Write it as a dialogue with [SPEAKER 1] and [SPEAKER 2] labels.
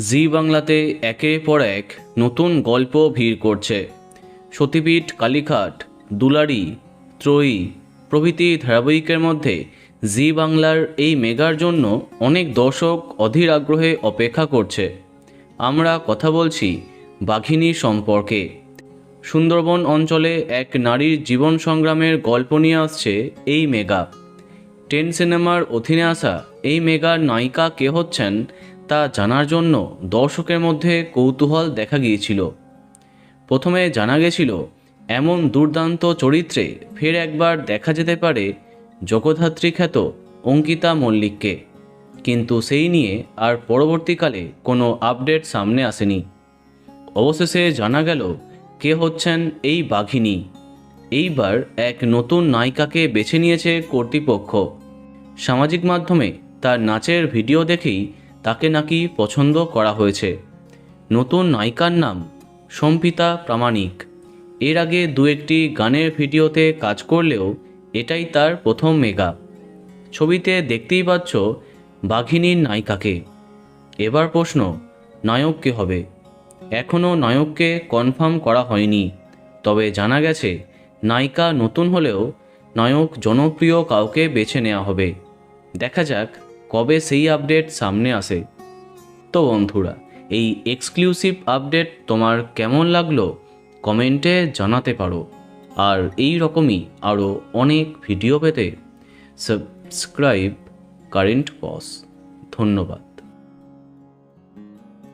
[SPEAKER 1] জি বাংলাতে একের পর এক নতুন গল্প ভিড় করছে। সতীপীঠ, কালীঘাট, দুলারি, ত্রয়ী প্রভৃতি ধারাবাহিকের মধ্যে জি বাংলার এই মেগার জন্য অনেক দর্শক অধীর আগ্রহে অপেক্ষা করছে। আমরা কথা বলছি বাঘিনী সম্পর্কে। সুন্দরবন অঞ্চলে এক নারীর জীবন সংগ্রামের গল্প নিয়ে আসছে এই মেগা। 10 সিনেমার অধীনে আসা এই মেগার নায়িকা কে হচ্ছেন তা জানার জন্য দর্শকের মধ্যে কৌতূহল দেখা গিয়েছিল। প্রথমে জানা গেছিল এমন দুর্দান্ত চরিত্রে ফের একবার দেখা যেতে পারে জগদ্ধাত্রী খ্যাত অঙ্কিতা মল্লিককে, কিন্তু সেই নিয়ে আর পরবর্তীকালে কোনো আপডেট সামনে আসেনি। অবশেষে জানা গেল কে হচ্ছেন এই বাঘিনী। এইবার এক নতুন নায়িকাকে বেছে নিয়েছে কর্তৃপক্ষ। সামাজিক মাধ্যমে তার নাচের ভিডিও দেখেই তাকে নাকি পছন্দ করা হয়েছে। নতুন নায়িকার নাম সম্পিতা প্রামাণিক। এর আগে দু একটি গানের ভিডিওতে কাজ করলেও এটাই তার প্রথম মেগা। ছবিতে দেখতেই পাচ্ছ বাঘিনীর নায়িকাকে। এবার প্রশ্ন, নায়ক কে হবে? এখনও নায়ককে কনফার্ম করা হয়নি, তবে জানা গেছে নায়িকা নতুন হলেও নায়ক জনপ্রিয় কাউকে বেছে নেওয়া হবে। দেখা যাক কবে সেই আপডেট সামনে আসে। তো বন্ধুরা, এই এক্সক্লুসিভ আপডেট তোমার কেমন লাগলো কমেন্টে জানাতে পারো। আর এই রকমই আরও অনেক ভিডিও পেতে সাবস্ক্রাইব কারেন্ট বস। ধন্যবাদ।